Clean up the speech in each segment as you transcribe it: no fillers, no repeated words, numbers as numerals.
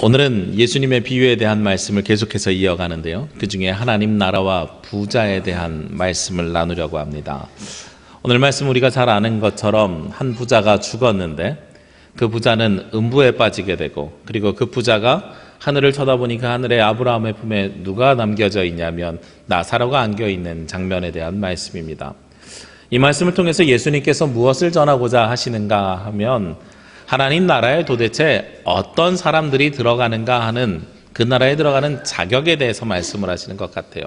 오늘은 예수님의 비유에 대한 말씀을 계속해서 이어가는데요. 그 중에 하나님 나라와 부자에 대한 말씀을 나누려고 합니다. 오늘 말씀 우리가 잘 아는 것처럼 한 부자가 죽었는데 그 부자는 음부에 빠지게 되고, 그리고 그 부자가 하늘을 쳐다보니까 하늘에 아브라함의 품에 누가 남겨져 있냐면 나사로가 안겨있는 장면에 대한 말씀입니다. 이 말씀을 통해서 예수님께서 무엇을 전하고자 하시는가 하면 하나님 나라에 도대체 어떤 사람들이 들어가는가 하는, 그 나라에 들어가는 자격에 대해서 말씀을 하시는 것 같아요.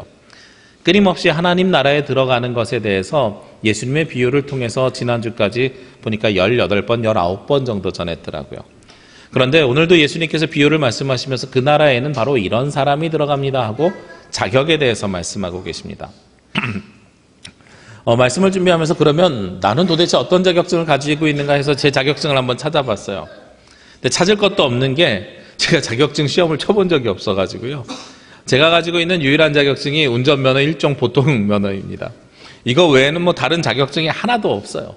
끊임없이 하나님 나라에 들어가는 것에 대해서 예수님의 비유를 통해서 지난주까지 보니까 18번, 19번 정도 전했더라고요. 그런데 오늘도 예수님께서 비유를 말씀하시면서 그 나라에는 바로 이런 사람이 들어갑니다 하고 자격에 대해서 말씀하고 계십니다. 말씀을 준비하면서 그러면 나는 도대체 어떤 자격증을 가지고 있는가 해서 제 자격증을 한번 찾아봤어요. 근데 찾을 것도 없는 게 제가 자격증 시험을 쳐본 적이 없어가지고요. 제가 가지고 있는 유일한 자격증이 운전면허 1종 보통 면허입니다. 이거 외에는 뭐 다른 자격증이 하나도 없어요.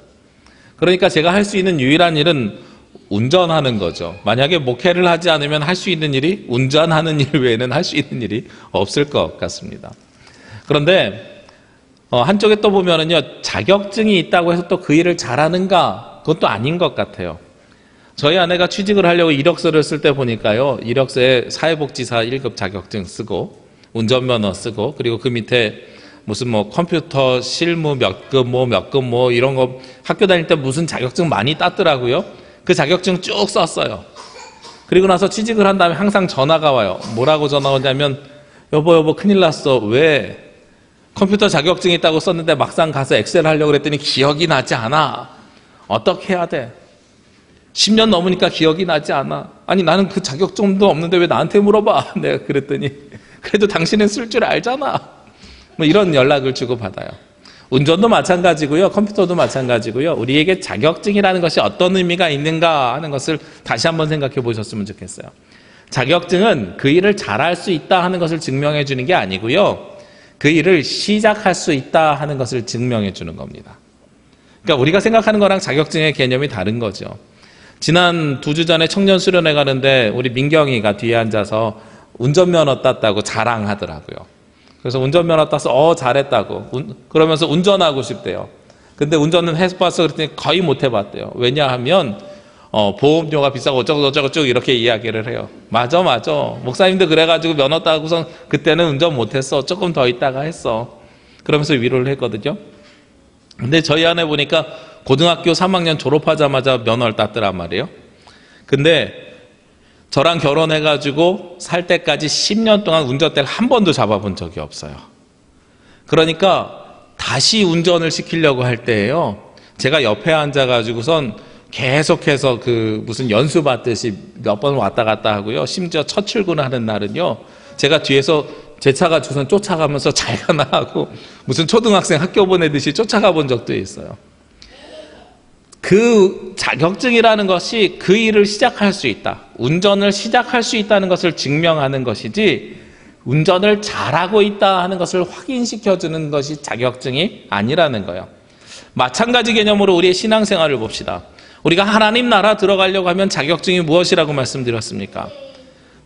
그러니까 제가 할 수 있는 유일한 일은 운전하는 거죠. 만약에 목회를 하지 않으면 할 수 있는 일이 운전하는 일 외에는 할 수 있는 일이 없을 것 같습니다. 그런데 한쪽에 또 보면은요, 자격증이 있다고 해서 또 그 일을 잘하는가? 그것도 아닌 것 같아요. 저희 아내가 취직을 하려고 이력서를 쓸 때 보니까요, 이력서에 사회복지사 1급 자격증 쓰고, 운전면허 쓰고, 그리고 그 밑에 무슨 뭐 컴퓨터 실무 몇 급 뭐 이런 거 학교 다닐 때 무슨 자격증 많이 땄더라고요. 그 자격증 쭉 썼어요. 그리고 나서 취직을 한 다음에 항상 전화가 와요. 뭐라고 전화 오냐면, 여보 큰일 났어. 왜? 컴퓨터 자격증이 있다고 썼는데 막상 가서 엑셀 하려고 그랬더니 기억이 나지 않아. 어떻게 해야 돼? 10년 넘으니까 기억이 나지 않아. 아니 나는 그 자격증도 없는데 왜 나한테 물어봐? 내가 그랬더니 그래도 당신은 쓸 줄 알잖아. 뭐 이런 연락을 주고받아요. 운전도 마찬가지고요. 컴퓨터도 마찬가지고요. 우리에게 자격증이라는 것이 어떤 의미가 있는가 하는 것을 다시 한번 생각해 보셨으면 좋겠어요. 자격증은 그 일을 잘할 수 있다 하는 것을 증명해 주는 게 아니고요. 그 일을 시작할 수 있다 하는 것을 증명해 주는 겁니다. 그러니까 우리가 생각하는 거랑 자격증의 개념이 다른 거죠. 지난 2주 전에 청년 수련회 가는데 우리 민경이가 뒤에 앉아서 운전면허 땄다고 자랑하더라고요. 그래서 운전면허 따서 잘했다고 그러면서 운전하고 싶대요. 근데 운전은 해봤어 그랬더니 거의 못 해봤대요. 왜냐하면 보험료가 비싸고 어쩌고 쭉 이렇게 이야기를 해요. 맞아. 목사님도 그래가지고 면허 따고선 그때는 운전 못했어. 조금 더 있다가 했어. 그러면서 위로를 했거든요. 근데 저희 아내 보니까 고등학교 3학년 졸업하자마자 면허를 땄더란 말이에요. 근데 저랑 결혼해가지고 살 때까지 10년 동안 운전대를 한 번도 잡아본 적이 없어요. 그러니까 다시 운전을 시키려고 할 때예요. 제가 옆에 앉아가지고선 계속해서 그 무슨 연수 받듯이 몇 번 왔다 갔다 하고요. 심지어 첫 출근하는 날은요, 제가 뒤에서 제 차가 주선 쫓아가면서 잘 가나 하고 무슨 초등학생 학교 보내듯이 쫓아가 본 적도 있어요. 그 자격증이라는 것이 그 일을 시작할 수 있다, 운전을 시작할 수 있다는 것을 증명하는 것이지 운전을 잘하고 있다 하는 것을 확인시켜주는 것이 자격증이 아니라는 거예요. 마찬가지 개념으로 우리의 신앙생활을 봅시다. 우리가 하나님 나라 들어가려고 하면 자격증이 무엇이라고 말씀드렸습니까?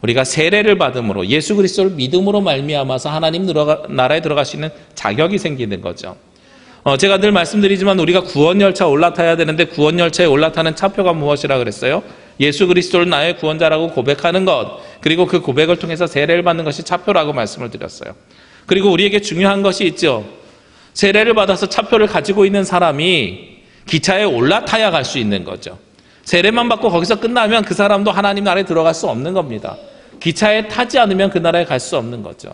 우리가 세례를 받음으로 예수 그리스도를 믿음으로 말미암아서 하나님 나라에 들어갈 수 있는 자격이 생기는 거죠. 제가 늘 말씀드리지만 우리가 구원열차 올라타야 되는데 구원열차에 올라타는 차표가 무엇이라 그랬어요? 예수 그리스도를 나의 구원자라고 고백하는 것, 그리고 그 고백을 통해서 세례를 받는 것이 차표라고 말씀을 드렸어요. 그리고 우리에게 중요한 것이 있죠. 세례를 받아서 차표를 가지고 있는 사람이 기차에 올라타야 갈 수 있는 거죠. 세례만 받고 거기서 끝나면 그 사람도 하나님 나라에 들어갈 수 없는 겁니다. 기차에 타지 않으면 그 나라에 갈 수 없는 거죠.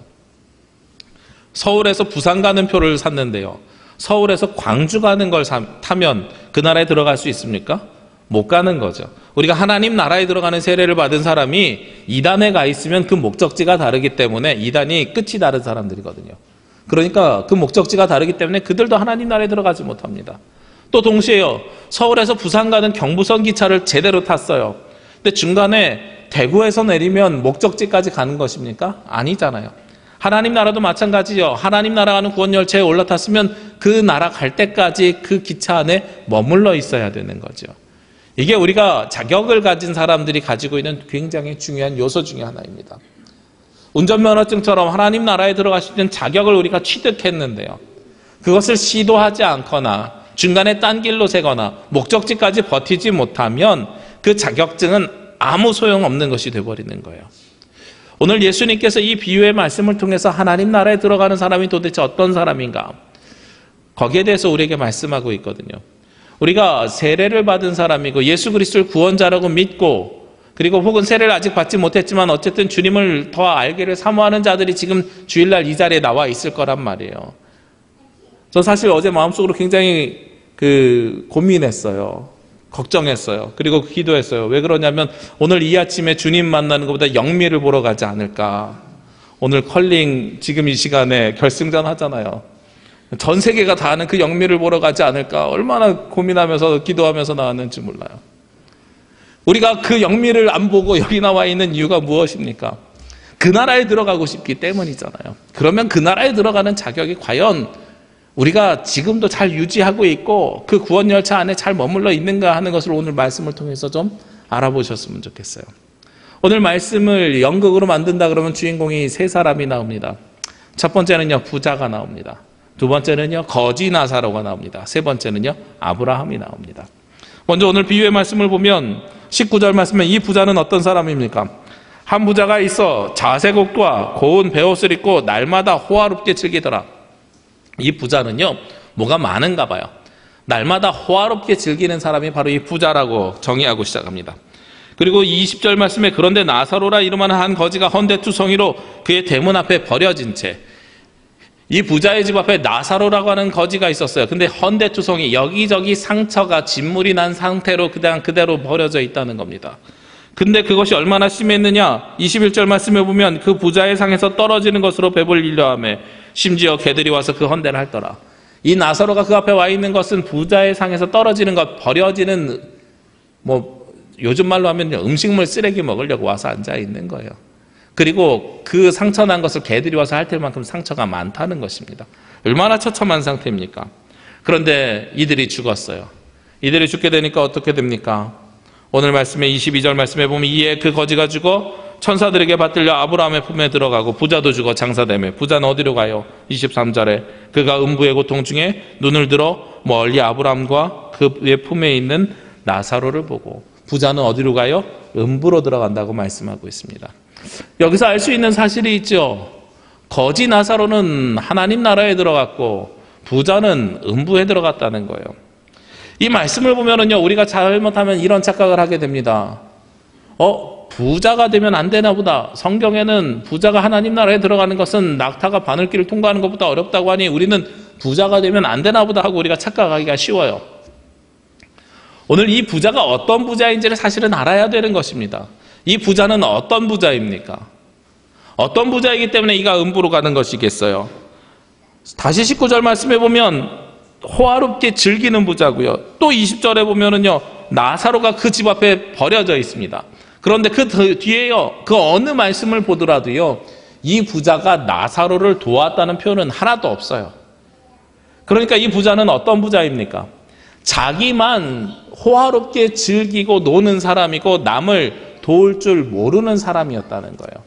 서울에서 부산 가는 표를 샀는데요, 서울에서 광주 가는 걸 타면 그 나라에 들어갈 수 있습니까? 못 가는 거죠. 우리가 하나님 나라에 들어가는 세례를 받은 사람이 2단에 가 있으면 그 목적지가 다르기 때문에 2단이 끝이 다른 사람들이거든요. 그러니까 그 목적지가 다르기 때문에 그들도 하나님 나라에 들어가지 못합니다. 또 동시에요, 서울에서 부산 가는 경부선 기차를 제대로 탔어요. 근데 중간에 대구에서 내리면 목적지까지 가는 것입니까? 아니잖아요. 하나님 나라도 마찬가지죠. 하나님 나라 가는 구원열차에 올라탔으면 그 나라 갈 때까지 그 기차 안에 머물러 있어야 되는 거죠. 이게 우리가 자격을 가진 사람들이 가지고 있는 굉장히 중요한 요소 중에 하나입니다. 운전면허증처럼 하나님 나라에 들어갈 수 있는 자격을 우리가 취득했는데요. 그것을 시도하지 않거나 중간에 딴 길로 새거나 목적지까지 버티지 못하면 그 자격증은 아무 소용없는 것이 되어버리는 거예요. 오늘 예수님께서 이 비유의 말씀을 통해서 하나님 나라에 들어가는 사람이 도대체 어떤 사람인가? 거기에 대해서 우리에게 말씀하고 있거든요. 우리가 세례를 받은 사람이고 예수 그리스도를 구원자라고 믿고 그리고 혹은 세례를 아직 받지 못했지만 어쨌든 주님을 더 알기를 사모하는 자들이 지금 주일날 이 자리에 나와 있을 거란 말이에요. 저 사실 어제 마음속으로 굉장히 고민했어요. 걱정했어요. 그리고 기도했어요. 왜 그러냐면 오늘 이 아침에 주님 만나는 것보다 영미를 보러 가지 않을까. 오늘 컬링 지금 이 시간에 결승전 하잖아요. 전 세계가 다 아는 그 영미를 보러 가지 않을까. 얼마나 고민하면서 기도하면서 나왔는지 몰라요. 우리가 그 영미를 안 보고 여기 나와 있는 이유가 무엇입니까? 그 나라에 들어가고 싶기 때문이잖아요. 그러면 그 나라에 들어가는 자격이 과연 우리가 지금도 잘 유지하고 있고 그 구원 열차 안에 잘 머물러 있는가 하는 것을 오늘 말씀을 통해서 좀 알아보셨으면 좋겠어요. 오늘 말씀을 연극으로 만든다 그러면 주인공이 세 사람이 나옵니다. 첫 번째는요, 부자가 나옵니다. 두 번째는요, 거지 나사로가 나옵니다. 세 번째는요, 아브라함이 나옵니다. 먼저 오늘 비유의 말씀을 보면 19절 말씀에 이 부자는 어떤 사람입니까? 한 부자가 있어 자색옷과 고운 베옷을 입고 날마다 호화롭게 즐기더라. 이 부자는요, 뭐가 많은가 봐요. 날마다 호화롭게 즐기는 사람이 바로 이 부자라고 정의하고 시작합니다. 그리고 20절 말씀에 그런데 나사로라 이름하는 한 거지가 헌데투성이로 그의 대문 앞에 버려진 채, 이 부자의 집 앞에 나사로라고 하는 거지가 있었어요. 근데 헌데투성이 여기저기 상처가 진물이 난 상태로 그냥 그대로 버려져 있다는 겁니다. 근데 그것이 얼마나 심했느냐? 21절 말씀에 보면 그 부자의 상에서 떨어지는 것으로 배불리려 하며 심지어 개들이 와서 그 헌대를 할더라. 이 나사로가 그 앞에 와 있는 것은 부자의 상에서 떨어지는 것, 버려지는, 요즘 말로 하면 음식물 쓰레기 먹으려고 와서 앉아 있는 거예요. 그리고 그 상처 난 것을 개들이 와서 핥을 만큼 상처가 많다는 것입니다. 얼마나 처참한 상태입니까? 그런데 이들이 죽었어요. 이들이 죽게 되니까 어떻게 됩니까? 오늘 말씀에 22절 말씀에 보면 이에 그 거지가 죽어 천사들에게 받들려 아브라함의 품에 들어가고 부자도 죽어 장사되며 부자는 어디로 가요? 23절에 그가 음부의 고통 중에 눈을 들어 멀리 아브라함과 그의 품에 있는 나사로를 보고 부자는 어디로 가요? 음부로 들어간다고 말씀하고 있습니다. 여기서 알 수 있는 사실이 있죠. 거지 나사로는 하나님 나라에 들어갔고 부자는 음부에 들어갔다는 거예요. 이 말씀을 보면은요, 우리가 잘못하면 이런 착각을 하게 됩니다. 부자가 되면 안 되나 보다. 성경에는 부자가 하나님 나라에 들어가는 것은 낙타가 바늘길을 통과하는 것보다 어렵다고 하니 우리는 부자가 되면 안 되나 보다 하고 우리가 착각하기가 쉬워요. 오늘 이 부자가 어떤 부자인지를 사실은 알아야 되는 것입니다. 이 부자는 어떤 부자입니까? 어떤 부자이기 때문에 이가 음부로 가는 것이겠어요? 다시 19절 말씀해 보면 호화롭게 즐기는 부자고요. 또 20절에 보면은요, 나사로가 그 집 앞에 버려져 있습니다. 그런데 그 뒤에요, 그 어느 말씀을 보더라도요, 이 부자가 나사로를 도왔다는 표현은 하나도 없어요. 그러니까 이 부자는 어떤 부자입니까? 자기만 호화롭게 즐기고 노는 사람이고 남을 도울 줄 모르는 사람이었다는 거예요.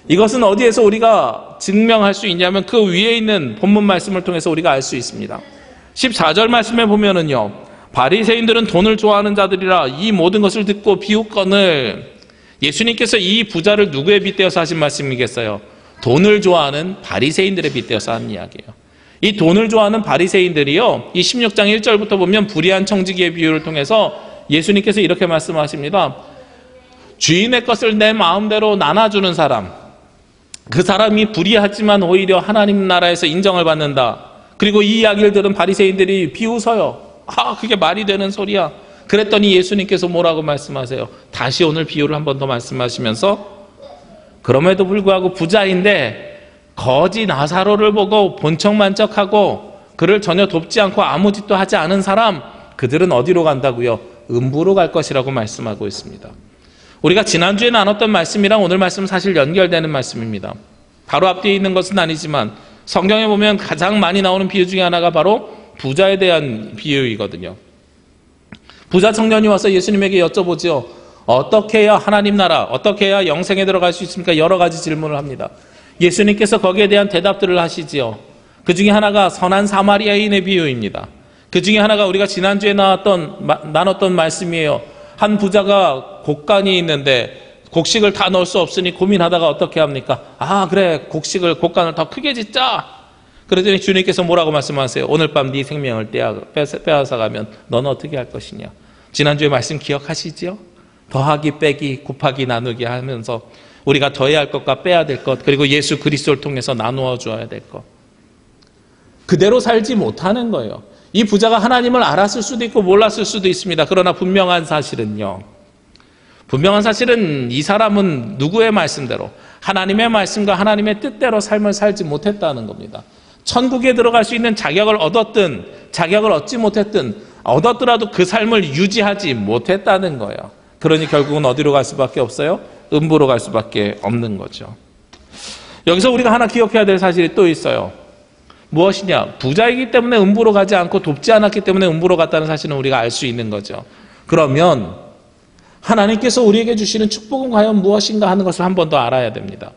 이것은 어디에서 우리가 증명할 수 있냐면 그 위에 있는 본문 말씀을 통해서 우리가 알 수 있습니다. 14절 말씀에 보면은요, 바리새인들은 돈을 좋아하는 자들이라 이 모든 것을 듣고 비웃거늘. 예수님께서 이 부자를 누구에 빗대어서 하신 말씀이겠어요? 돈을 좋아하는 바리새인들에 빗대어서 하는 이야기예요. 이 돈을 좋아하는 바리새인들이요, 이 16장 1절부터 보면 불의한 청지기의 비유를 통해서 예수님께서 이렇게 말씀하십니다. 주인의 것을 내 마음대로 나눠주는 사람, 그 사람이 불의하지만 오히려 하나님 나라에서 인정을 받는다. 그리고 이 이야기를 들은 바리새인들이 비웃어요. 그게 말이 되는 소리야. 그랬더니 예수님께서 뭐라고 말씀하세요? 다시 오늘 비유를 한 번 더 말씀하시면서 그럼에도 불구하고 부자인데 거지 나사로를 보고 본청만척하고 그를 전혀 돕지 않고 아무 짓도 하지 않은 사람, 그들은 어디로 간다고요? 음부로 갈 것이라고 말씀하고 있습니다. 우리가 지난주에 나눴던 말씀이랑 오늘 말씀은 사실 연결되는 말씀입니다. 바로 앞뒤에 있는 것은 아니지만 성경에 보면 가장 많이 나오는 비유 중에 하나가 바로 부자에 대한 비유이거든요. 부자 청년이 와서 예수님에게 여쭤보죠. 어떻게 해야 하나님 나라, 어떻게 해야 영생에 들어갈 수 있습니까? 여러 가지 질문을 합니다. 예수님께서 거기에 대한 대답들을 하시지요. 그 중에 하나가 선한 사마리아인의 비유입니다. 그 중에 하나가 우리가 지난주에 나눴던 말씀이에요. 한 부자가 곡간이 있는데 곡식을 다 넣을 수 없으니 고민하다가 어떻게 합니까? 그래, 곡간을 더 크게 짓자. 그러더니 주님께서 뭐라고 말씀하세요? 오늘 밤 네 생명을 빼앗아가면 너는 어떻게 할 것이냐. 지난주에 말씀 기억하시죠? 더하기 빼기 곱하기 나누기 하면서 우리가 더해야 할 것과 빼야 될 것, 그리고 예수 그리스도를 통해서 나누어 주어야 될 것, 그대로 살지 못하는 거예요. 이 부자가 하나님을 알았을 수도 있고 몰랐을 수도 있습니다. 그러나 분명한 사실은 이 사람은 누구의 말씀대로, 하나님의 말씀과 하나님의 뜻대로 삶을 살지 못했다는 겁니다. 천국에 들어갈 수 있는 자격을 얻었든 자격을 얻지 못했든 얻었더라도 그 삶을 유지하지 못했다는 거예요. 그러니 결국은 어디로 갈 수밖에 없어요? 음부로 갈 수밖에 없는 거죠. 여기서 우리가 하나 기억해야 될 사실이 또 있어요. 무엇이냐? 부자이기 때문에 음부로 가지 않고 돕지 않았기 때문에 음부로 갔다는 사실은 우리가 알 수 있는 거죠. 그러면 하나님께서 우리에게 주시는 축복은 과연 무엇인가 하는 것을 한 번 더 알아야 됩니다.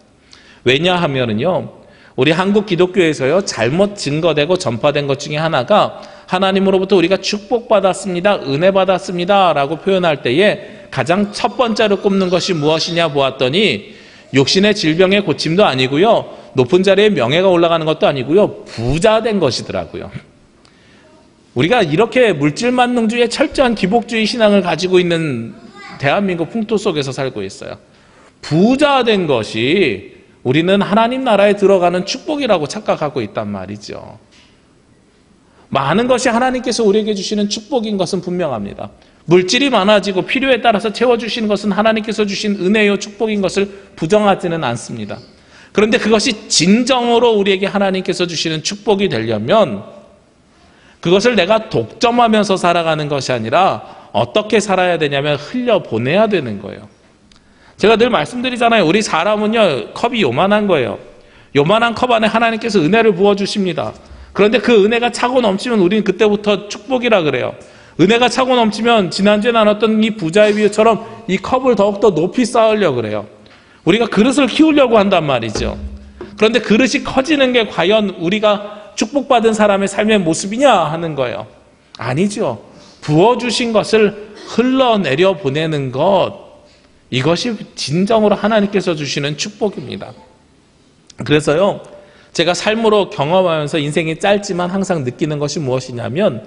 왜냐하면요, 우리 한국 기독교에서요, 잘못 증거되고 전파된 것 중에 하나가 하나님으로부터 우리가 축복받았습니다, 은혜 받았습니다 라고 표현할 때에 가장 첫 번째로 꼽는 것이 무엇이냐 보았더니 육신의 질병의 고침도 아니고요, 높은 자리에 명예가 올라가는 것도 아니고요, 부자 된 것이더라고요. 우리가 이렇게 물질만능주의의 철저한 기복주의 신앙을 가지고 있는 대한민국 풍토 속에서 살고 있어요. 부자 된 것이 우리는 하나님 나라에 들어가는 축복이라고 착각하고 있단 말이죠. 많은 것이 하나님께서 우리에게 주시는 축복인 것은 분명합니다. 물질이 많아지고 필요에 따라서 채워주시는 것은 하나님께서 주신 은혜요 축복인 것을 부정하지는 않습니다. 그런데 그것이 진정으로 우리에게 하나님께서 주시는 축복이 되려면 그것을 내가 독점하면서 살아가는 것이 아니라 어떻게 살아야 되냐면 흘려보내야 되는 거예요. 제가 늘 말씀드리잖아요. 우리 사람은요, 컵이 요만한 거예요. 요만한 컵 안에 하나님께서 은혜를 부어주십니다. 그런데 그 은혜가 차고 넘치면 우리는 그때부터 축복이라 그래요. 은혜가 차고 넘치면 지난주에 나눴던 이 부자의 비유처럼 이 컵을 더욱더 높이 쌓으려고 그래요. 우리가 그릇을 키우려고 한단 말이죠. 그런데 그릇이 커지는 게 과연 우리가 축복받은 사람의 삶의 모습이냐 하는 거예요. 아니죠. 부어주신 것을 흘러내려 보내는 것, 이것이 진정으로 하나님께서 주시는 축복입니다. 그래서요, 제가 삶으로 경험하면서 인생이 짧지만 항상 느끼는 것이 무엇이냐면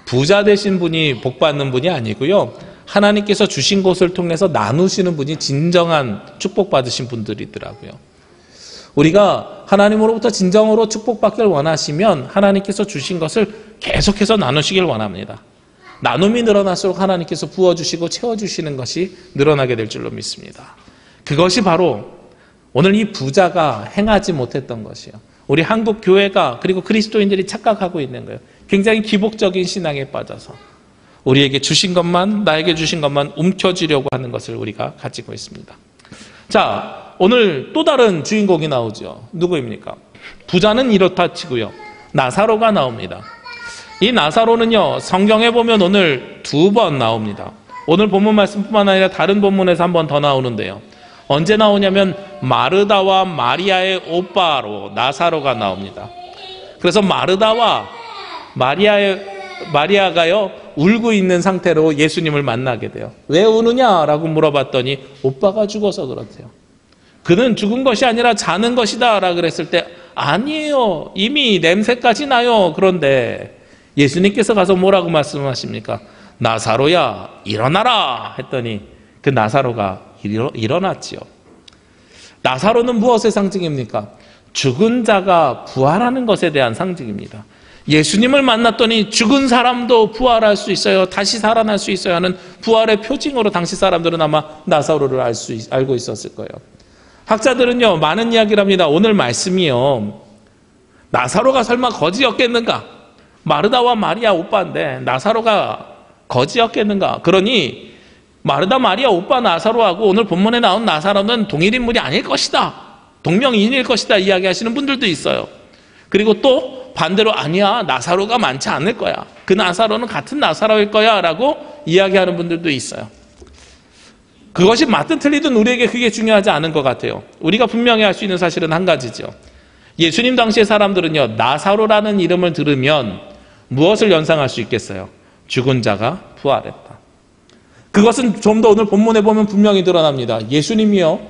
부자 되신 분이 복 받는 분이 아니고요, 하나님께서 주신 것을 통해서 나누시는 분이 진정한 축복받으신 분들이더라고요. 우리가 하나님으로부터 진정으로 축복받기를 원하시면 하나님께서 주신 것을 계속해서 나누시길 원합니다. 나눔이 늘어날수록 하나님께서 부어주시고 채워주시는 것이 늘어나게 될 줄로 믿습니다. 그것이 바로 오늘 이 부자가 행하지 못했던 것이에요. 우리 한국 교회가 그리고 그리스도인들이 착각하고 있는 거예요. 굉장히 기복적인 신앙에 빠져서 우리에게 주신 것만, 나에게 주신 것만 움켜쥐려고 하는 것을 우리가 가지고 있습니다. 자, 오늘 또 다른 주인공이 나오죠. 누구입니까? 부자는 이렇다 치고요, 나사로가 나옵니다. 이 나사로는요, 성경에 보면 오늘 2번 나옵니다. 오늘 본문 말씀뿐만 아니라 다른 본문에서 한 번 더 나오는데요. 언제 나오냐면 마르다와 마리아의 오빠로 나사로가 나옵니다. 그래서 마르다와 마리아가요, 울고 있는 상태로 예수님을 만나게 돼요. 왜 우느냐라고 물어봤더니 오빠가 죽어서 그렇대요. 그는 죽은 것이 아니라 자는 것이다 라고 그랬을 때 아니에요, 이미 냄새까지 나요. 그런데 예수님께서 가서 뭐라고 말씀하십니까? 나사로야 일어나라 했더니 그 나사로가 일어났지요. 나사로는 무엇의 상징입니까? 죽은 자가 부활하는 것에 대한 상징입니다. 예수님을 만났더니 죽은 사람도 부활할 수 있어요, 다시 살아날 수 있어요 하는 부활의 표징으로 당시 사람들은 아마 나사로를 알고 있었을 거예요. 학자들은요, 많은 이야기를 합니다. 오늘 말씀이요, 나사로가 설마 거지였겠는가? 마르다와 마리아 오빠인데 나사로가 거지였겠는가? 그러니 마르다, 마리아 오빠 나사로하고 오늘 본문에 나온 나사로는 동일 인물이 아닐 것이다, 동명이인일 것이다 이야기하시는 분들도 있어요. 그리고 또 반대로 아니야, 나사로가 많지 않을 거야, 그 나사로는 같은 나사로일 거야 라고 이야기하는 분들도 있어요. 그것이 맞든 틀리든 우리에게 그게 중요하지 않은 것 같아요. 우리가 분명히 알 수 있는 사실은 한 가지죠. 예수님 당시의 사람들은요, 나사로라는 이름을 들으면 무엇을 연상할 수 있겠어요? 죽은 자가 부활했다. 그것은 좀 더 오늘 본문에 보면 분명히 드러납니다. 예수님이요,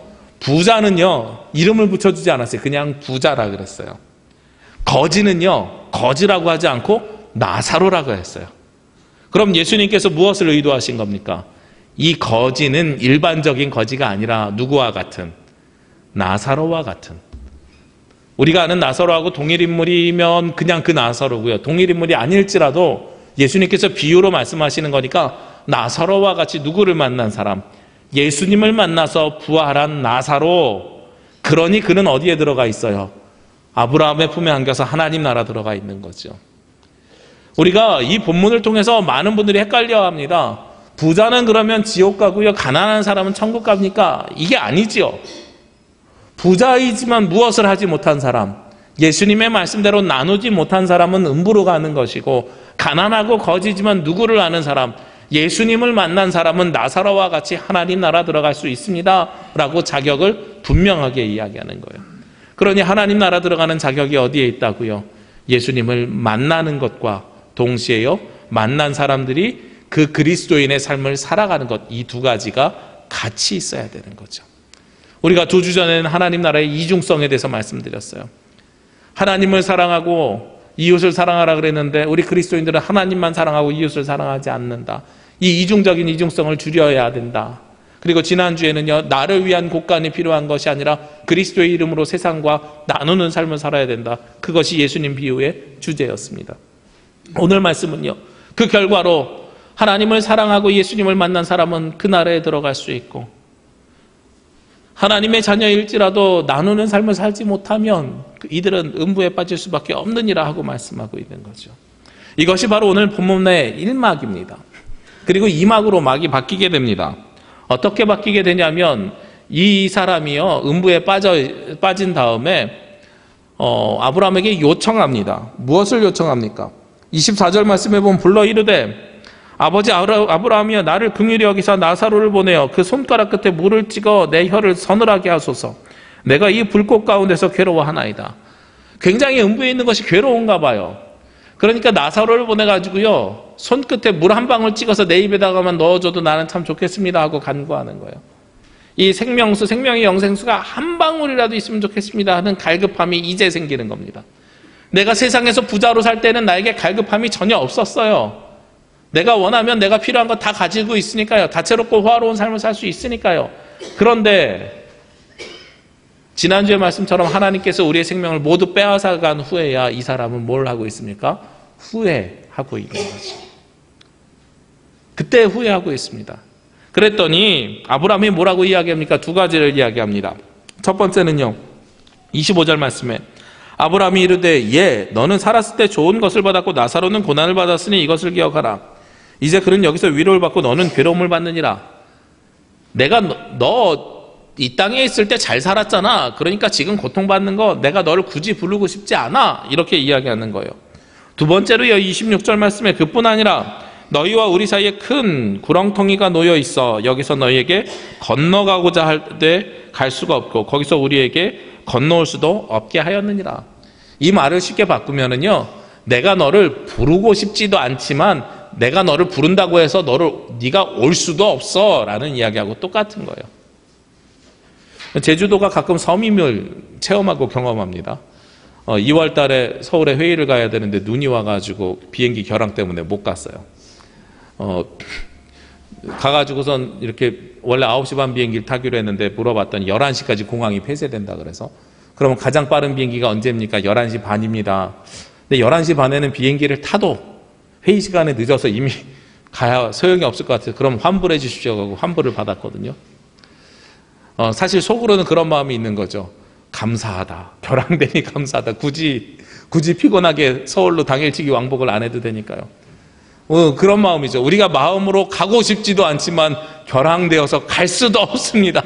부자는요, 이름을 붙여주지 않았어요. 그냥 부자라 그랬어요. 거지는요, 거지라고 하지 않고 나사로라고 했어요. 그럼 예수님께서 무엇을 의도하신 겁니까? 이 거지는 일반적인 거지가 아니라 누구와 같은? 나사로와 같은. 우리가 아는 나사로하고 동일 인물이면 그냥 그 나사로고요. 동일 인물이 아닐지라도 예수님께서 비유로 말씀하시는 거니까 나사로와 같이 누구를 만난 사람? 예수님을 만나서 부활한 나사로. 그러니 그는 어디에 들어가 있어요? 아브라함의 품에 안겨서 하나님 나라 들어가 있는 거죠. 우리가 이 본문을 통해서 많은 분들이 헷갈려합니다. 부자는 그러면 지옥 가고요, 가난한 사람은 천국 갑니까? 이게 아니지요. 부자이지만 무엇을 하지 못한 사람, 예수님의 말씀대로 나누지 못한 사람은 음부로 가는 것이고, 가난하고 거지지만 누구를 아는 사람, 예수님을 만난 사람은 나사로와 같이 하나님 나라 들어갈 수 있습니다 라고 자격을 분명하게 이야기하는 거예요. 그러니 하나님 나라 들어가는 자격이 어디에 있다고요? 예수님을 만나는 것과 동시에요, 만난 사람들이 그 그리스도인의 삶을 살아가는 것, 이 두 가지가 같이 있어야 되는 거죠. 우리가 2주 전에는 하나님 나라의 이중성에 대해서 말씀드렸어요. 하나님을 사랑하고 이웃을 사랑하라 그랬는데 우리 그리스도인들은 하나님만 사랑하고 이웃을 사랑하지 않는다. 이 이중적인 이중성을 줄여야 된다. 그리고 지난주에는요, 나를 위한 곳간이 필요한 것이 아니라 그리스도의 이름으로 세상과 나누는 삶을 살아야 된다. 그것이 예수님 비유의 주제였습니다. 오늘 말씀은요, 그 결과로 하나님을 사랑하고 예수님을 만난 사람은 그 나라에 들어갈 수 있고, 하나님의 자녀일지라도 나누는 삶을 살지 못하면 이들은 음부에 빠질 수밖에 없느니라 하고 말씀하고 있는 거죠. 이것이 바로 오늘 본문의 1막입니다. 그리고 2막으로 막이 바뀌게 됩니다. 어떻게 바뀌게 되냐면, 이 사람이요, 음부에 빠진 다음에 아브라함에게 요청합니다. 무엇을 요청합니까? 24절 말씀해 보면, 불러 이르되 아버지 아브라함이여, 나를 긍휼히 여기사 나사로를 보내어 그 손가락 끝에 물을 찍어 내 혀를 서늘하게 하소서. 내가 이 불꽃 가운데서 괴로워하나이다. 굉장히 음부에 있는 것이 괴로운가 봐요. 그러니까 나사로를 보내가지고요, 손끝에 물 한 방울 찍어서 내 입에다가만 넣어줘도 나는 참 좋겠습니다 하고 간구하는 거예요. 이 생명수, 생명의 영생수가 한 방울이라도 있으면 좋겠습니다 하는 갈급함이 이제 생기는 겁니다. 내가 세상에서 부자로 살 때는 나에게 갈급함이 전혀 없었어요. 내가 원하면 내가 필요한 거 다 가지고 있으니까요. 다채롭고 호화로운 삶을 살 수 있으니까요. 그런데 지난주의 말씀처럼 하나님께서 우리의 생명을 모두 빼앗아간 후에야 이 사람은 뭘 하고 있습니까? 후회하고 있는 거죠. 그때 후회하고 있습니다. 그랬더니 아브라함이 뭐라고 이야기합니까? 2가지를 이야기합니다. 첫 번째는요, 25절 말씀에 아브라함이 이르되 예, 너는 살았을 때 좋은 것을 받았고 나사로는 고난을 받았으니 이것을 기억하라. 이제 그는 여기서 위로를 받고 너는 괴로움을 받느니라. 내가 너 이 땅에 있을 때 잘 살았잖아. 그러니까 지금 고통받는 거 내가 너를 굳이 부르고 싶지 않아. 이렇게 이야기하는 거예요. 두 번째로요, 26절 말씀에 그뿐 아니라 너희와 우리 사이에 큰 구렁텅이가 놓여 있어. 여기서 너희에게 건너가고자 할 때 갈 수가 없고 거기서 우리에게 건너올 수도 없게 하였느니라. 이 말을 쉽게 바꾸면은요, 내가 너를 부르고 싶지도 않지만 내가 너를 부른다고 해서 네가 올 수도 없어 라는 이야기하고 똑같은 거예요. 제주도가 가끔 섬임을 체험하고 경험합니다. 2월 달에 서울에 회의를 가야 되는데 눈이 와가지고 비행기 결항 때문에 못 갔어요. 가가지고선 이렇게 원래 9시 반 비행기를 타기로 했는데 물어봤더니 11시까지 공항이 폐쇄된다 그래서, 그러면 가장 빠른 비행기가 언제입니까? 11시 반입니다. 근데 11시 반에는 비행기를 타도 회의 시간에 늦어서 이미 가야 소용이 없을 것 같아요. 그럼 환불해 주십시오 하고 환불을 받았거든요. 사실 속으로는 그런 마음이 있는 거죠. 감사하다. 결항되니 감사하다. 굳이 피곤하게 서울로 당일치기 왕복을 안 해도 되니까요. 그런 마음이죠. 우리가 마음으로 가고 싶지도 않지만 결항되어서 갈 수도 없습니다.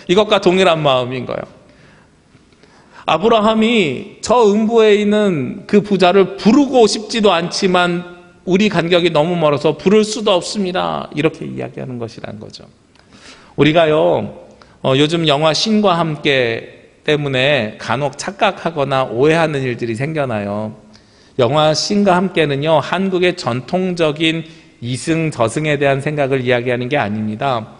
이것과 동일한 마음인 거예요. 아브라함이 저 음부에 있는 그 부자를 부르고 싶지도 않지만 우리 간격이 너무 멀어서 부를 수도 없습니다. 이렇게 이야기하는 것이란 거죠. 우리가요, 요즘 영화 신과 함께 때문에 간혹 착각하거나 오해하는 일들이 생겨나요. 영화 신과 함께는요, 한국의 전통적인 이승 저승에 대한 생각을 이야기하는 게 아닙니다.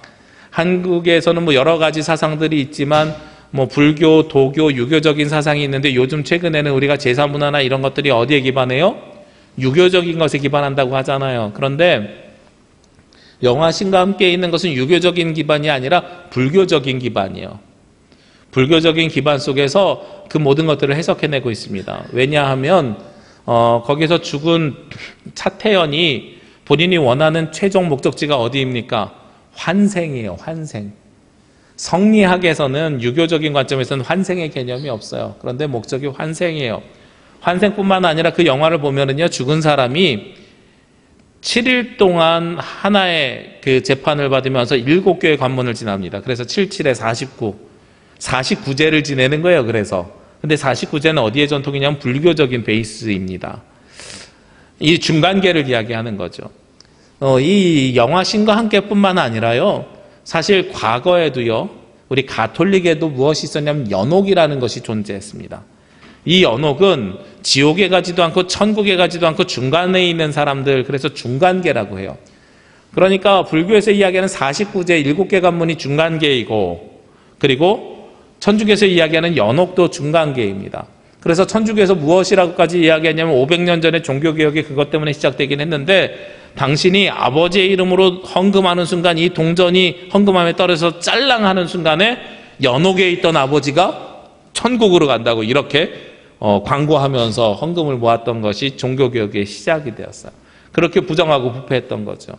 한국에서는 뭐 여러 가지 사상들이 있지만 뭐 불교, 도교, 유교적인 사상이 있는데 요즘 최근에는 우리가 제사문화나 이런 것들이 어디에 기반해요? 유교적인 것에 기반한다고 하잖아요. 그런데 영화 신과 함께 있는 것은 유교적인 기반이 아니라 불교적인 기반이에요. 불교적인 기반 속에서 그 모든 것들을 해석해내고 있습니다. 왜냐하면 거기서 죽은 차태현이 본인이 원하는 최종 목적지가 어디입니까? 환생이에요. 환생. 성리학에서는 유교적인 관점에서는 환생의 개념이 없어요. 그런데 목적이 환생이에요. 환생뿐만 아니라 그 영화를 보면은요, 죽은 사람이 7일 동안 하나의 그 재판을 받으면서 7교의 관문을 지납니다. 그래서 77에 49, 49제를 지내는 거예요. 그래서 근데 49제는 어디의 전통이냐면 불교적인 베이스입니다. 이 중간계를 이야기하는 거죠. 이 영화 신과 함께뿐만 아니라요, 사실 과거에도요, 우리 가톨릭에도 무엇이 있었냐면 연옥이라는 것이 존재했습니다. 이 연옥은 지옥에 가지도 않고 천국에 가지도 않고 중간에 있는 사람들, 그래서 중간계라고 해요. 그러니까 불교에서 이야기하는 49제 7개 관문이 중간계이고, 그리고 천주교에서 이야기하는 연옥도 중간계입니다. 그래서 천주교에서 무엇이라고까지 이야기하냐면 500년 전에 종교개혁이 그것 때문에 시작되긴 했는데, 당신이 아버지의 이름으로 헌금하는 순간 이 동전이 헌금함에 떨어져서 짤랑하는 순간에 연옥에 있던 아버지가 천국으로 간다고 이렇게 광고하면서 헌금을 모았던 것이 종교개혁의 시작이 되었어요. 그렇게 부정하고 부패했던 거죠.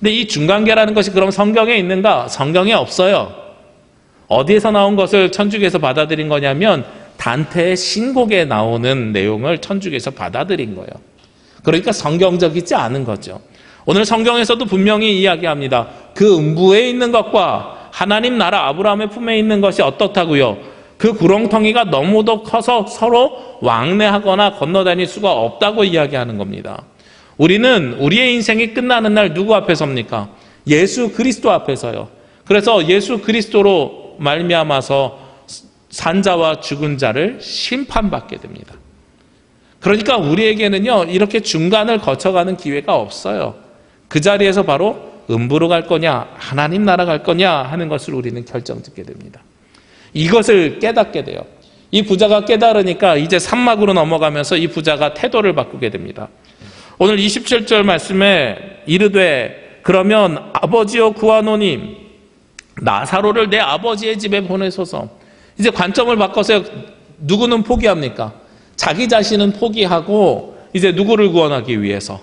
근데 이 중간계라는 것이 그럼 성경에 있는가? 성경에 없어요. 어디에서 나온 것을 천주교에서 받아들인 거냐면 단테의 신곡에 나오는 내용을 천주교에서 받아들인 거예요. 그러니까 성경적이지 않은 거죠. 오늘 성경에서도 분명히 이야기합니다. 그 음부에 있는 것과 하나님 나라 아브라함의 품에 있는 것이 어떻다고요? 그 구렁텅이가 너무도 커서 서로 왕래하거나 건너다닐 수가 없다고 이야기하는 겁니다. 우리는 우리의 인생이 끝나는 날 누구 앞에 섭니까? 예수 그리스도 앞에 서요. 그래서 예수 그리스도로 말미암아서 산자와 죽은 자를 심판받게 됩니다. 그러니까 우리에게는요, 이렇게 중간을 거쳐가는 기회가 없어요. 그 자리에서 바로 음부로 갈 거냐, 하나님 나라 갈 거냐 하는 것을 우리는 결정짓게 됩니다. 이것을 깨닫게 돼요. 이 부자가 깨달으니까 이제 산막으로 넘어가면서 이 부자가 태도를 바꾸게 됩니다. 오늘 27절 말씀에 이르되 그러면 아버지여 구하노니 나사로를 내 아버지의 집에 보내소서. 이제 관점을 바꿔서 누구는 포기합니까? 자기 자신은 포기하고 이제 누구를 구원하기 위해서?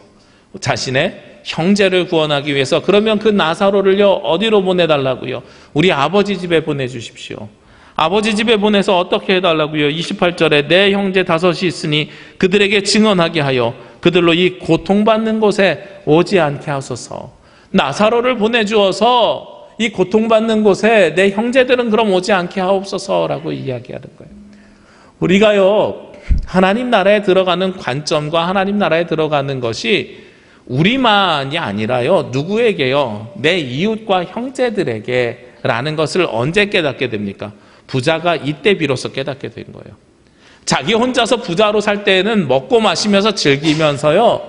자신의 형제를 구원하기 위해서. 그러면 그 나사로를요, 어디로 보내달라고요? 우리 아버지 집에 보내주십시오. 아버지 집에 보내서 어떻게 해달라고요? 28절에 내 형제 5이 있으니 그들에게 증언하게 하여 그들로 이 고통받는 곳에 오지 않게 하소서. 나사로를 보내주어서 이 고통받는 곳에 내 형제들은 그럼 오지 않게 하옵소서라고 이야기하는 거예요. 우리가요, 하나님 나라에 들어가는 관점과 하나님 나라에 들어가는 것이 우리만이 아니라요, 누구에게요? 내 이웃과 형제들에게 라는 것을 언제 깨닫게 됩니까? 부자가 이때 비로소 깨닫게 된 거예요. 자기 혼자서 부자로 살 때에는 먹고 마시면서 즐기면서요,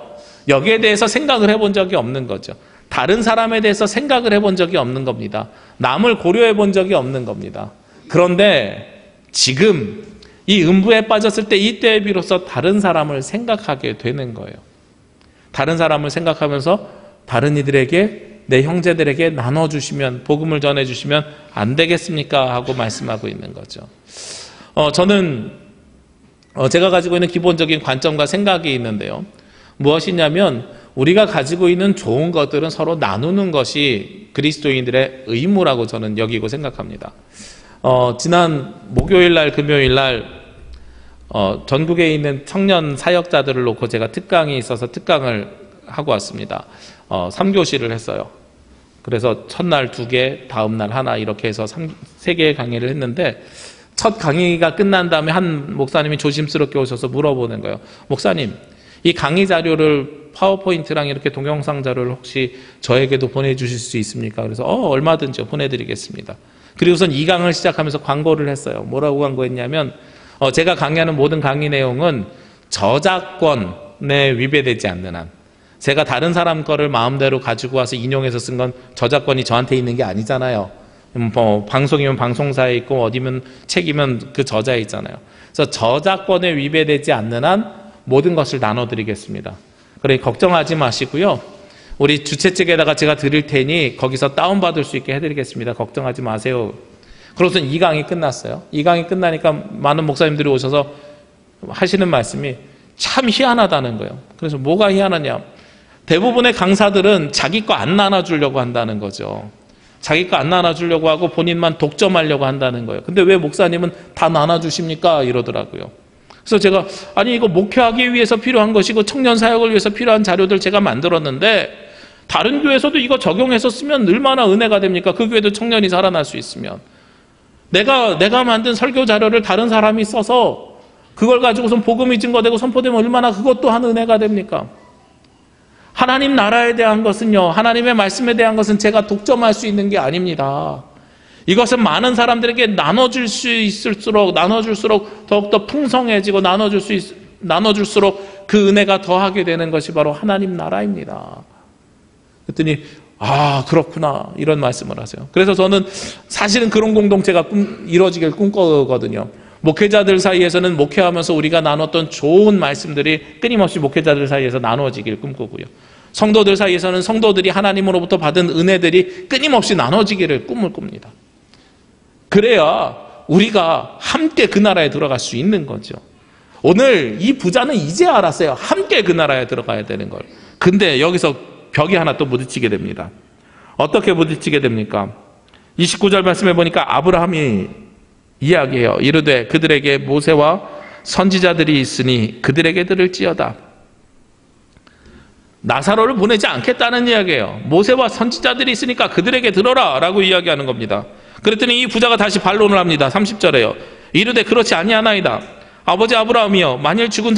여기에 대해서 생각을 해본 적이 없는 거죠. 다른 사람에 대해서 생각을 해본 적이 없는 겁니다. 남을 고려해 본 적이 없는 겁니다. 그런데 지금 이 음부에 빠졌을 때 이때에 비로소 다른 사람을 생각하게 되는 거예요. 다른 사람을 생각하면서 다른 이들에게, 내 형제들에게 나눠주시면, 복음을 전해주시면 안 되겠습니까? 하고 말씀하고 있는 거죠. 저는 제가 가지고 있는 기본적인 관점과 생각이 있는데요. 무엇이냐면 우리가 가지고 있는 좋은 것들은 서로 나누는 것이 그리스도인들의 의무라고 저는 여기고 생각합니다. 지난 목요일날, 금요일날 전국에 있는 청년 사역자들을 놓고 제가 특강이 있어서 특강을 하고 왔습니다. 3교시를 했어요. 그래서 첫날 2개, 다음날 하나 이렇게 해서 3개의 강의를 했는데, 첫 강의가 끝난 다음에 한 목사님이 조심스럽게 오셔서 물어보는 거예요. 목사님, 이 강의 자료를 파워포인트랑 이렇게 동영상 자료를 혹시 저에게도 보내주실 수 있습니까? 그래서 얼마든지 보내드리겠습니다. 그리고선 이 강을 시작하면서 광고를 했어요. 뭐라고 광고했냐면 제가 강의하는 모든 강의 내용은 저작권에 위배되지 않는 한, 제가 다른 사람 거를 마음대로 가지고 와서 인용해서 쓴 건 저작권이 저한테 있는 게 아니잖아요. 뭐 방송이면 방송사에 있고 어디면 책이면 그 저자에 있잖아요. 그래서 저작권에 위배되지 않는 한 모든 것을 나눠드리겠습니다. 그래 걱정하지 마시고요. 우리 주최 측에다가 제가 드릴 테니 거기서 다운받을 수 있게 해드리겠습니다. 걱정하지 마세요. 그래서 이 강이 끝났어요. 이 강이 끝나니까 많은 목사님들이 오셔서 하시는 말씀이 참 희한하다는 거예요. 그래서 뭐가 희한하냐? 대부분의 강사들은 자기 거 안 나눠주려고 한다는 거죠. 자기 거 안 나눠주려고 하고 본인만 독점하려고 한다는 거예요. 근데 왜 목사님은 다 나눠주십니까? 이러더라고요. 그래서 제가 아니 이거 목회하기 위해서 필요한 것이고 청년 사역을 위해서 필요한 자료들 제가 만들었는데 다른 교회에서도 이거 적용해서 쓰면 얼마나 은혜가 됩니까? 그 교회도 청년이 살아날 수 있으면. 내가 만든 설교 자료를 다른 사람이 써서 그걸 가지고선 복음이 증거되고 선포되면 얼마나 그것 또한 은혜가 됩니까? 하나님 나라에 대한 것은요, 하나님의 말씀에 대한 것은 제가 독점할 수 있는 게 아닙니다. 이것은 많은 사람들에게 나눠줄 수 있을수록, 나눠줄수록 더욱더 풍성해지고 나눠줄수록 그 은혜가 더하게 되는 것이 바로 하나님 나라입니다. 그랬더니 그렇구나 이런 말씀을 하세요. 그래서 저는 사실은 그런 공동체가 이루어지길 꿈꾸거든요. 목회자들 사이에서는 목회하면서 우리가 나눴던 좋은 말씀들이 끊임없이 목회자들 사이에서 나눠지길 꿈꾸고요. 성도들 사이에서는 성도들이 하나님으로부터 받은 은혜들이 끊임없이 나눠지기를 꿈을 꿉니다. 그래야 우리가 함께 그 나라에 들어갈 수 있는 거죠. 오늘 이 부자는 이제 알았어요. 함께 그 나라에 들어가야 되는 걸. 근데 여기서 벽이 하나 또 부딪히게 됩니다. 어떻게 부딪히게 됩니까? 29절 말씀해 보니까 아브라함이 이야기해요. 이르되 그들에게 모세와 선지자들이 있으니 그들에게 들을지어다. 나사로를 보내지 않겠다는 이야기예요. 모세와 선지자들이 있으니까 그들에게 들어라 라고 이야기하는 겁니다. 그랬더니 이 부자가 다시 반론을 합니다. 30절에요. 이르되 그렇지 아니하나이다. 아버지 아브라함이여 만일 죽은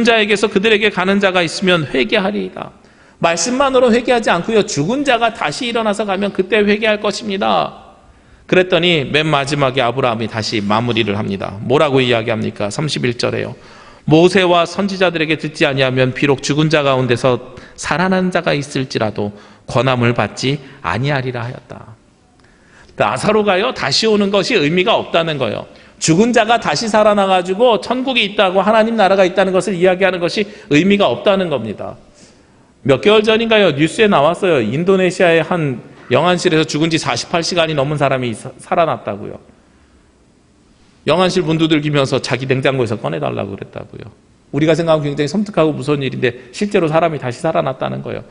자에게서 그들에게 가는 자가 있으면 회개하리이다. 말씀만으로 회개하지 않고요. 죽은 자가 다시 일어나서 가면 그때 회개할 것입니다. 그랬더니 맨 마지막에 아브라함이 다시 마무리를 합니다. 뭐라고 이야기합니까? 31절에요. 모세와 선지자들에게 듣지 아니하면 비록 죽은 자 가운데서 살아난 자가 있을지라도 권함을 받지 아니하리라 하였다. 나사로가요 다시 오는 것이 의미가 없다는 거예요. 죽은 자가 다시 살아나가지고 천국이 있다고 하나님 나라가 있다는 것을 이야기하는 것이 의미가 없다는 겁니다. 몇 개월 전인가요 뉴스에 나왔어요. 인도네시아의 한 영안실에서 죽은 지 48시간이 넘은 사람이 살아났다고요. 영안실 문 두들기면서 자기 냉장고에서 꺼내달라고 그랬다고요. 우리가 생각하면 굉장히 섬뜩하고 무서운 일인데 실제로 사람이 다시 살아났다는 거예요.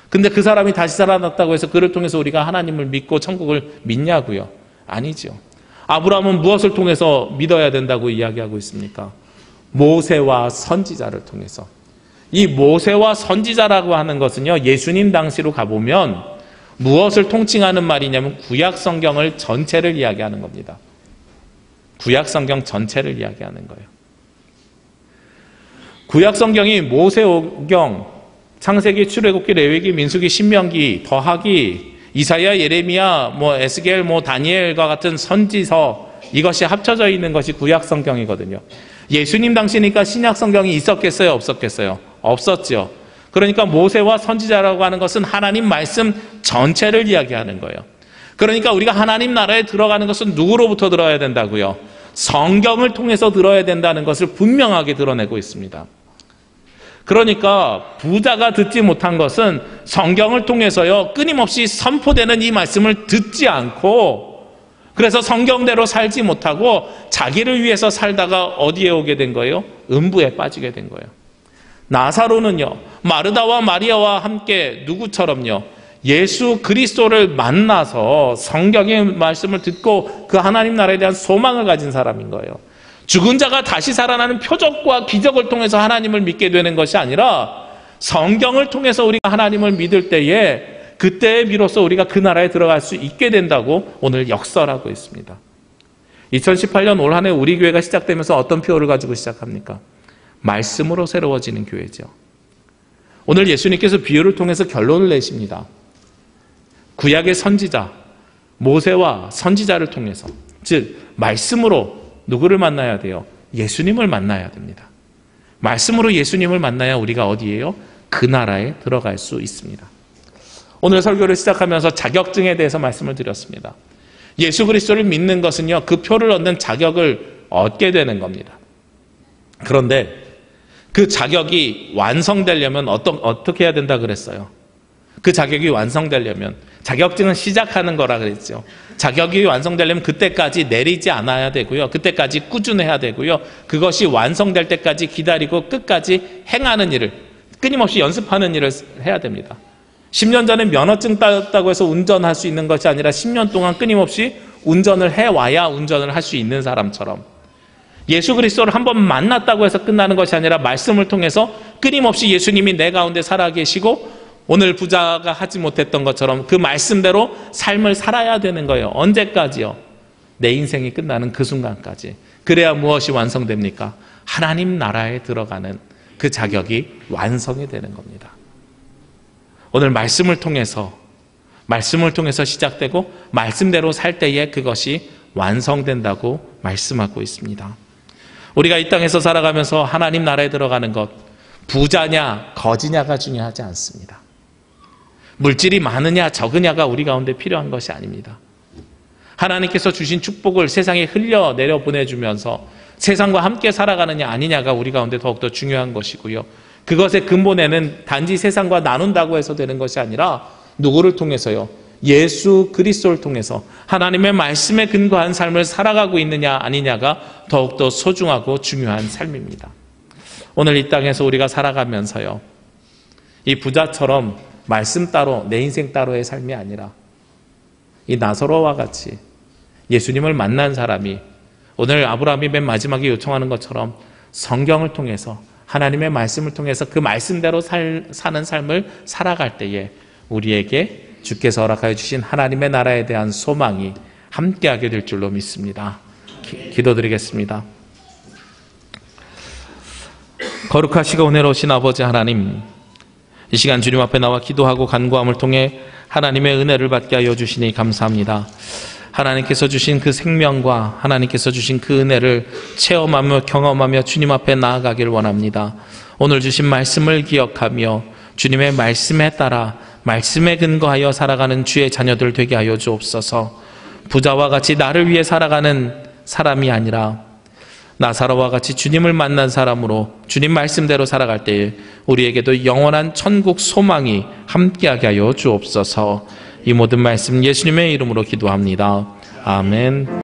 근데 그 사람이 다시 살아났다고 해서 그를 통해서 우리가 하나님을 믿고 천국을 믿냐고요? 아니죠. 아브라함은 무엇을 통해서 믿어야 된다고 이야기하고 있습니까? 모세와 선지자를 통해서. 이 모세와 선지자라고 하는 것은요, 예수님 당시로 가보면 무엇을 통칭하는 말이냐면 구약 성경을 전체를 이야기하는 겁니다. 구약 성경 전체를 이야기하는 거예요. 구약 성경이 모세오경, 창세기, 출애굽기, 레위기, 민수기, 신명기, 더하기, 이사야, 예레미야, 에스겔, 다니엘과 같은 선지서, 이것이 합쳐져 있는 것이 구약 성경이거든요. 예수님 당시니까 신약 성경이 있었겠어요, 없었겠어요? 없었죠. 그러니까 모세와 선지자라고 하는 것은 하나님 말씀 전체를 이야기하는 거예요. 그러니까 우리가 하나님 나라에 들어가는 것은 누구로부터 들어야 된다고요? 성경을 통해서 들어야 된다는 것을 분명하게 드러내고 있습니다. 그러니까 부자가 듣지 못한 것은 성경을 통해서요, 끊임없이 선포되는 이 말씀을 듣지 않고, 그래서 성경대로 살지 못하고 자기를 위해서 살다가 어디에 오게 된 거예요? 음부에 빠지게 된 거예요. 나사로는요, 마르다와 마리아와 함께 누구처럼요, 예수 그리스도를 만나서 성경의 말씀을 듣고 그 하나님 나라에 대한 소망을 가진 사람인 거예요. 죽은 자가 다시 살아나는 표적과 기적을 통해서 하나님을 믿게 되는 것이 아니라 성경을 통해서 우리가 하나님을 믿을 때에 그때에 비로소 우리가 그 나라에 들어갈 수 있게 된다고 오늘 역설하고 있습니다. 2018년 올 한 해 우리 교회가 시작되면서 어떤 표를 가지고 시작합니까? 말씀으로 새로워지는 교회죠. 오늘 예수님께서 비유를 통해서 결론을 내십니다. 구약의 선지자 모세와 선지자를 통해서, 즉 말씀으로 누구를 만나야 돼요? 예수님을 만나야 됩니다. 말씀으로 예수님을 만나야 우리가 어디예요? 그 나라에 들어갈 수 있습니다. 오늘 설교를 시작하면서 자격증에 대해서 말씀을 드렸습니다. 예수 그리스도를 믿는 것은요, 그 표를 얻는 자격을 얻게 되는 겁니다. 그런데 그 자격이 완성되려면 어떻게 해야 된다 그랬어요? 그 자격이 완성되려면, 자격증은 시작하는 거라 그랬죠. 자격이 완성되려면 그때까지 내리지 않아야 되고요. 그때까지 꾸준해야 되고요. 그것이 완성될 때까지 기다리고 끝까지 행하는 일을, 끊임없이 연습하는 일을 해야 됩니다. 10년 전에 면허증 따였다고 해서 운전할 수 있는 것이 아니라 10년 동안 끊임없이 운전을 해와야 운전을 할 수 있는 사람처럼, 예수 그리스도를 한번 만났다고 해서 끝나는 것이 아니라 말씀을 통해서 끊임없이 예수님이 내 가운데 살아계시고 오늘 부자가 하지 못했던 것처럼 그 말씀대로 삶을 살아야 되는 거예요. 언제까지요? 내 인생이 끝나는 그 순간까지. 그래야 무엇이 완성됩니까? 하나님 나라에 들어가는 그 자격이 완성이 되는 겁니다. 오늘 말씀을 통해서 시작되고 말씀대로 살 때에 그것이 완성된다고 말씀하고 있습니다. 우리가 이 땅에서 살아가면서 하나님 나라에 들어가는 것, 부자냐 거지냐가 중요하지 않습니다. 물질이 많으냐 적으냐가 우리 가운데 필요한 것이 아닙니다. 하나님께서 주신 축복을 세상에 흘려 내려 보내주면서 세상과 함께 살아가느냐 아니냐가 우리 가운데 더욱더 중요한 것이고요. 그것의 근본에는 단지 세상과 나눈다고 해서 되는 것이 아니라 누구를 통해서요? 예수 그리스도를 통해서 하나님의 말씀에 근거한 삶을 살아가고 있느냐 아니냐가 더욱더 소중하고 중요한 삶입니다. 오늘 이 땅에서 우리가 살아가면서요, 이 부자처럼 말씀 따로 내 인생 따로의 삶이 아니라 이 나사로와 같이 예수님을 만난 사람이 오늘 아브라함이 맨 마지막에 요청하는 것처럼 성경을 통해서 하나님의 말씀을 통해서 그 말씀대로 사는 삶을 살아갈 때에 우리에게 주께서 허락하여 주신 하나님의 나라에 대한 소망이 함께하게 될 줄로 믿습니다. 기도드리겠습니다. 거룩하시고 은혜로우신 아버지 하나님, 이 시간 주님 앞에 나와 기도하고 간구함을 통해 하나님의 은혜를 받게 하여 주시니 감사합니다. 하나님께서 주신 그 생명과 하나님께서 주신 그 은혜를 체험하며 경험하며 주님 앞에 나아가길 원합니다. 오늘 주신 말씀을 기억하며 주님의 말씀에 따라 말씀에 근거하여 살아가는 주의 자녀들 되게 하여 주옵소서. 부자와 같이 나를 위해 살아가는 사람이 아니라 나사로와 같이 주님을 만난 사람으로 주님 말씀대로 살아갈 때에 우리에게도 영원한 천국 소망이 함께하게 하여 주옵소서. 이 모든 말씀 예수님의 이름으로 기도합니다. 아멘.